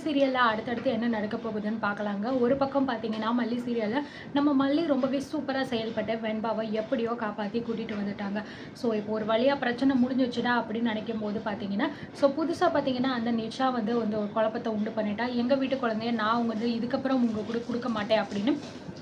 சீரியல்ல அடுத்தடுத்து என்ன நடக்க போகுதுன்னு பார்க்கலாங்க. ஒரு பக்கம் பார்த்தீங்கன்னா, மல்லி சீரியல்ல நம்ம மல்லி ரொம்பவே சூப்பரா செயல்பட்டு வெண்பாவ எப்படியோ காப்பாத்தி கூட்டிட்டு வந்துட்டாங்க. ஸோ இப்போ ஒரு வழியா பிரச்சனை முடிஞ்சிருச்சுடா அப்படின்னு நினைக்கும்போது பார்த்தீங்கன்னா, ஸோ புதுசா பார்த்தீங்கன்னா, அந்த நிஷா வந்து வந்து ஒரு குழப்பத்த உண்டு பண்ணிட்டா. எங்க வீட்டு குழந்தைய நான் வந்து இதுக்கப்புறம் உங்க கூட குடுக்க மாட்டேன் அப்படின்னு.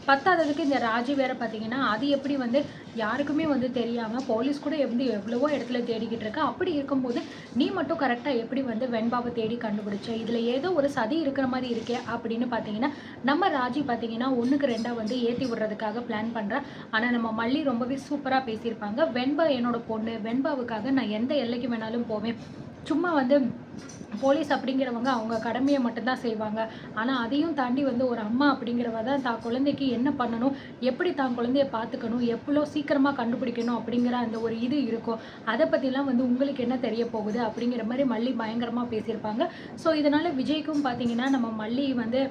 பத்தாததுக்கு இந்த ராஜி வேற பார்த்தீங்கன்னா, அது எப்படி வந்து யாருக்குமே வந்து தெரியாம போலீஸ் கூட வந்து எவ்வளவோ இடத்துல தேடிக்கிட்டு இருக்கு. அப்படி இருக்கும்போது, நீ மட்டும் கரெக்ட்டா எப்படி வந்து வெண்பாவ தேடி கண்டுபிடிச்ச? இதுல ஏதோ ஒரு சதி இருக்கிற மாரி இருக்கே அப்படின்னு பார்த்தீங்கன்னா, நம்ம ராஜி பார்த்தீங்கன்னா 1க்கு 2ஆ வந்து ஏத்தி விடுறதுக்காக பிளான் பண்றா. ஆனா நம்ம மல்லி ரொம்பவே சூப்பரா பேசியிருப்பாங்க. வெண்பா என்னோட பொண்ணு. வெண்பாவுக்காக நான் எந்த எல்லைக்கு வேணாலும் போவேன். சும்மா வந்து போலீஸ் அப்படிங்கிறவங்க அவங்க கடமையை மட்டும்தான் செய்வாங்க. ஆனால் அதையும் தாண்டி வந்து ஒரு அம்மா அப்படிங்கிறவ தான் தான் குழந்தைக்கு என்ன பண்ணணும், எப்படி தான் குழந்தைய பார்த்துக்கணும், எவ்வளோ சீக்கிரமாக கண்டுபிடிக்கணும் அப்படிங்கிற அந்த ஒரு இது இருக்கும். அதை பற்றிலாம் வந்து உங்களுக்கு என்ன தெரிய போகுது அப்படிங்கிற மாதிரி மல்லி பயங்கரமாக பேசியிருப்பாங்க. ஸோ இதனால் விஜய்க்கும் பார்த்தீங்கன்னா நம்ம மல்லி வந்து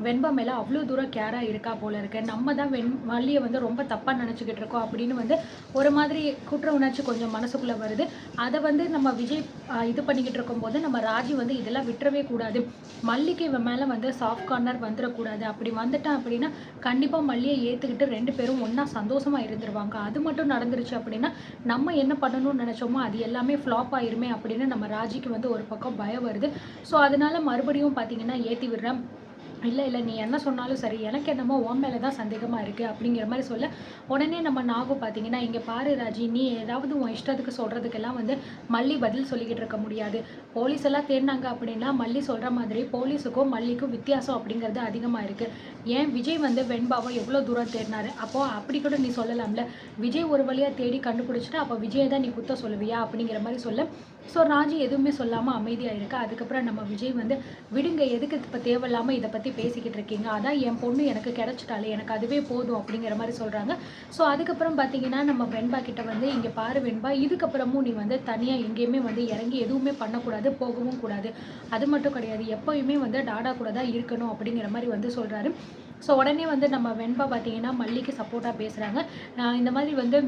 வெண்பா மேலே அவ்வளோ தூரம் கேராக இருக்கா போல இருக்கு. நம்ம தான் மல்லியை வந்து ரொம்ப தப்பாக நினச்சிக்கிட்டு இருக்கோம் அப்படின்னு வந்து ஒரு மாதிரி குற்ற உணர்ச்சி கொஞ்சம் மனசுக்குள்ளே வருது. அதை வந்து நம்ம விஜய் இது பண்ணிக்கிட்டு இருக்கும்போது நம்ம ராஜி வந்து இதெல்லாம் விட்டுறவே கூடாது. மல்லிக்கு இவன் மேலே வந்து சாஃப்ட் கார்னர் வந்துடக்கூடாது. அப்படி வந்துட்டான் அப்படின்னா கண்டிப்பாக மல்லியை ஏற்றுக்கிட்டு 2 பேரும் ஒன்றா சந்தோஷமாக இருந்துருவாங்க. அது மட்டும் நடந்துருச்சு அப்படின்னா நம்ம என்ன பண்ணணும்னு நினச்சோமோ அது எல்லாமே ஃப்ளாப் ஆயிருமே அப்படின்னு நம்ம ராஜிக்கு வந்து ஒரு பக்கம் பயம் வருது. ஸோ அதனால மறுபடியும் பார்த்தீங்கன்னா ஏற்றி விடுறேன். இல்ல நீ என்ன சொன்னாலும் சரி, எனக்கு என்னமோ உன் மேல தான் சந்தேகமா இருக்கு அப்படிங்கிற மாரி சொல்ல, உடனே நம்ம நாகு பார்த்தீங்கன்னா, இங்க பாரு ராஜி, நீ ஏதாவது உன் இஷ்டத்துக்கு சொல்றதுக்கெல்லாம் வந்து மல்லி பதில் சொல்லிக்கிட்டு இருக்க முடியாது. போலீஸ் எல்லாம் தேடினாங்க அப்படின்னா, மல்லி சொல்ற மாதிரி போலீஸுக்கும் மல்லிக்கும் வித்தியாசம் அப்படிங்கிறது அதிகமா இருக்கு. ஏன் விஜய் வந்து வெண்பாவை எவ்வளோ தூரம் தேடினாரு? அப்போ அப்படி கூட நீ சொல்லலாம்ல. விஜய் ஒரு வழியா தேடி கண்டுபிடிச்சிட்டு, அப்போ விஜயை தான் நீ குத்தம் சொல்லுவியா? அப்படிங்கிற மாரி சொல்ல, ஸோ ராஜி எதுவுமே சொல்லாம அமைதியா இருக்கா. அதுக்கப்புறம் நம்ம விஜய் வந்து விடுங்க, எதுக்கு இப்போ தேவையில்லாம இதை பத்தி பேசிக்கிட்டு இருக்கீங்க, அதான் என் பொண்ணு எனக்கு கிடைச்சிட்டாலே, எனக்கு அதுவே போதும் அப்படிங்கிற மாதிரி சொல்றாங்க. ஸோ அதுக்கப்புறம் பார்த்தீங்கன்னா நம்ம வெண்பா கிட்ட வந்து இங்கே பாரு வெண்பா, இதுக்கப்புறமும் நீ வந்து தனியாக எங்கேயுமே வந்து இறங்கி எதுவுமே பண்ணக்கூடாது, போகவும் கூடாது. அது மட்டும் கிடையாது, எப்போயுமே வந்து டாடா கூட தான் இருக்கணும் அப்படிங்கிற மாதிரி வந்து சொல்றாரு. ஸோ உடனே வந்து நம்ம வெண்பா பார்த்தீங்கன்னா மல்லிக்கு சப்போர்ட்டாக பேசுகிறாங்க. இந்த மாதிரி வந்து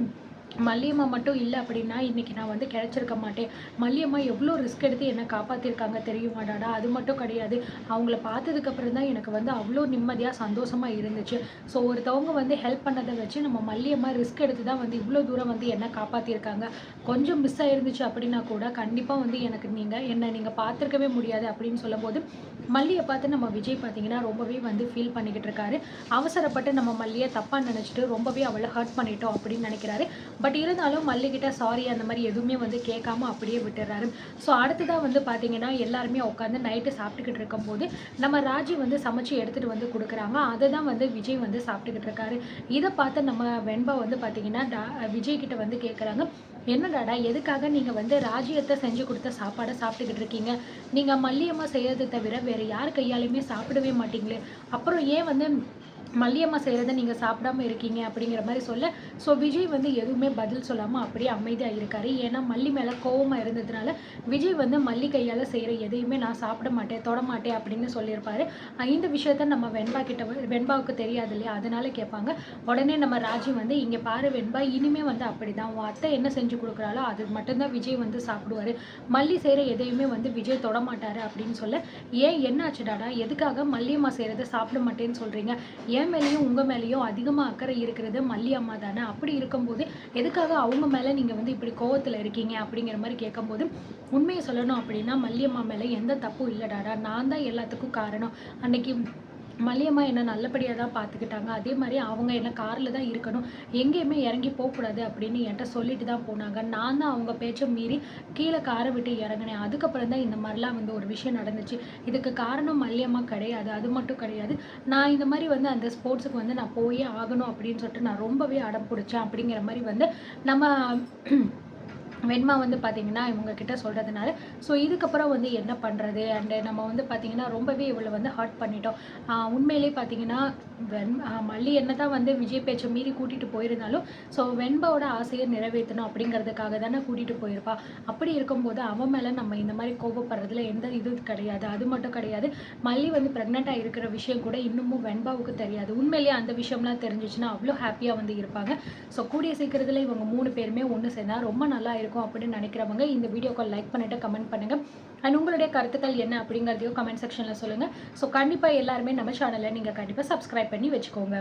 மல்லியம்மா மட்டும் இல்லை அப்படின்னா இன்றைக்கி நான் வந்து கிடச்சிருக்க மாட்டேன். மல்லியம்மா எவ்வளோ ரிஸ்க் எடுத்து என்னை காப்பாற்றிருக்காங்க தெரியுமாடாடா. அது மட்டும் கிடையாது, அவங்கள பார்த்ததுக்கப்புறம் தான் எனக்கு வந்து அவ்வளோ நிம்மதியாக சந்தோஷமாக இருந்துச்சு. ஸோ ஒருத்தவங்க வந்து ஹெல்ப் பண்ணதை வச்சு நம்ம மல்லியம்மா ரிஸ்க் எடுத்து தான் வந்து இவ்வளோ தூரம் வந்து என்னை காப்பாற்றிருக்காங்க. கொஞ்சம் மிஸ் ஆயிருந்துச்சு அப்படின்னா கூட கண்டிப்பாக வந்து எனக்கு நீங்கள் பார்த்துருக்கவே முடியாது அப்படின்னு சொல்லும்போது, மல்லியை பார்த்து நம்ம விஜய் பார்த்தீங்கன்னா ரொம்பவே வந்து ஃபீல் பண்ணிக்கிட்டு இருக்காரு. அவசரப்பட்டு நம்ம மல்லியை தப்பாக நினச்சிட்டு ரொம்பவே அவளை ஹர்ட் பண்ணிட்டோம் அப்படின்னு நினைக்கிறாரு. பட் இருந்தாலும் மல்லிகிட்ட சாரி அந்த மாதிரி எதுவுமே வந்து கேட்காம அப்படியே விட்டுறாரு. ஸோ அடுத்ததாக வந்து பார்த்தீங்கன்னா எல்லாருமே உட்காந்து நைட்டு சாப்பிட்டுக்கிட்டு இருக்கும்போது நம்ம ராஜி வந்து சமைச்சு எடுத்துகிட்டு வந்து கொடுக்குறாங்க. அதை தான் வந்து விஜய் வந்து சாப்பிட்டுக்கிட்டு இருக்காரு. இதை பார்த்து நம்ம வெண்பா வந்து பார்த்தீங்கன்னா விஜய் கிட்ட வந்து கேட்குறாங்க, என்னடாடா எதுக்காக நீங்கள் வந்து ராஜ்யத்தை செஞ்சு கொடுத்த சாப்பாடை சாப்பிட்டுக்கிட்டு இருக்கீங்க? நீங்கள் மல்லியம்மா செய்யறதை தவிர வேறு யார் கையாலையுமே சாப்பிடவே மாட்டீங்களே, அப்புறம் ஏன் வந்து மல்லியம்மா செய்கிறத நீங்கள் சாப்பிடாம இருக்கீங்க அப்படிங்கிற மாதிரி சொல்ல, ஸோ விஜய் வந்து எதுவுமே பதில் சொல்லாமல் அப்படியே அமைதியாக இருக்காரு. ஏன்னா மல்லி மேலே கோவமாக இருந்ததுனால விஜய் வந்து மல்லி கையால் செய்கிற எதையுமே நான் சாப்பிட மாட்டேன், தொட மாட்டேன் அப்படின்னு சொல்லியிருப்பாரு. இந்த விஷயத்த நம்ம வெண்பாவுக்கு தெரியாது இல்லையா, அதனால கேட்பாங்க. உடனே நம்ம ராஜி வந்து இங்கே பாரு வெண்பா, இனிமே வந்து அப்படி தான் உன் அத்தை என்ன செஞ்சு கொடுக்குறாளோ அது மட்டும்தான் விஜய் வந்து சாப்பிடுவார். மல்லி செய்கிற எதையுமே வந்து விஜய் தொட மாட்டார் அப்படின்னு சொல்ல, ஏன் என்னாச்சுடாடா, எதுக்காக மல்லியம்மா செய்கிறத சாப்பிட மாட்டேன்னு சொல்கிறீங்க? என் மேலேயும் உங்கள் மேலேயும் அதிகமாக அக்கறை இருக்கிறது மல்லி அம்மா தானே. அப்படி இருக்கும்போது எதுக்காக அவங்க மேலே நீங்கள் வந்து இப்படி கோவத்தில் இருக்கீங்க அப்படிங்கிற மாதிரி கேட்கும்போது, உண்மையை சொல்லணும் அப்படின்னா மல்லியம்மா மேலே எந்த தப்பும் இல்லைடாடா, நான் தான் எல்லாத்துக்கும் காரணம். அன்னைக்கு மல்லியம்மா என்னை நல்லபடியாக தான் பார்த்துக்கிட்டாங்க. அதே மாதிரி அவங்க என்ன காரில் தான் இருக்கணும், எங்கேயுமே இறங்கி போகக்கூடாது அப்படின்னு என்கிட்ட சொல்லிட்டு தான் போனாங்க. நான் தான் அவங்க பேச்சை மீறி கீழே காரை விட்டு இறங்கினேன். அதுக்கப்புறம் தான் இந்த மாதிரிலாம் வந்து ஒரு விஷயம் நடந்துச்சு. இதுக்கு காரணம் மல்லியம்மா கிடையாது. அது மட்டும் கிடையாது, நான் இந்த மாதிரி வந்து அந்த ஸ்போர்ட்ஸுக்கு வந்து நான் போயே ஆகணும் அப்படின்னு சொல்லிட்டு நான் ரொம்பவே அடம் பிடிச்சேன் அப்படிங்கிற மாதிரி வந்து நம்ம வெண்மா வந்து பார்த்தீங்கன்னா இவங்க கிட்ட சொல்கிறதுனால, ஸோ இதுக்கப்புறம் வந்து என்ன பண்ணுறது, அண்டு நம்ம வந்து பார்த்திங்கன்னா ரொம்பவே இவளை வந்து ஹர்ட் பண்ணிட்டோம். உண்மையிலே பார்த்தீங்கன்னா மல்லி என்ன தான் வந்து விஜய் பேச்சை மீறி கூட்டிகிட்டு போயிருந்தாலும், ஸோ வெண்பாவோட ஆசையை நிறைவேற்றணும் அப்படிங்கிறதுக்காக தானே கூட்டிகிட்டு போயிருப்பா. அப்படி இருக்கும்போது அவன் மேலே நம்ம இந்த மாதிரி கோபப்படுறதுல எந்த இது கிடையாது. அது மட்டும் கிடையாது, மல்லி வந்து ப்ரெக்னெண்ட்டாக இருக்கிற விஷயம் கூட இன்னமும் வெண்பாவுக்கு தெரியாது. உண்மையிலேயே அந்த விஷயம்லாம் தெரிஞ்சிச்சுன்னா அவ்வளோ ஹாப்பியாக வந்து இருப்பாங்க. ஸோ கூடிய சீக்கிரத்தில் இவங்க 3 பேருமே ஒன்று சேர்ந்தா ரொம்ப நல்லா இருக்கும் இருக்கும் அப்படின்னு நினைக்கிறவங்க இந்த வீடியோக்கு லைக் பண்ணிவிட்டு கமெண்ட் பண்ணுங்கள். அண்ட் உங்களுடைய கருத்துக்கள் என்ன அப்படிங்கிறதையும் கமெண்ட் செக்ஷனில் சொல்லுங்கள். ஸோ கண்டிப்பாக எல்லாருமே நம்ம சேனலை நீங்கள் கண்டிப்பாக சப்ஸ்கிரைப் பண்ணி வச்சுக்கோங்க.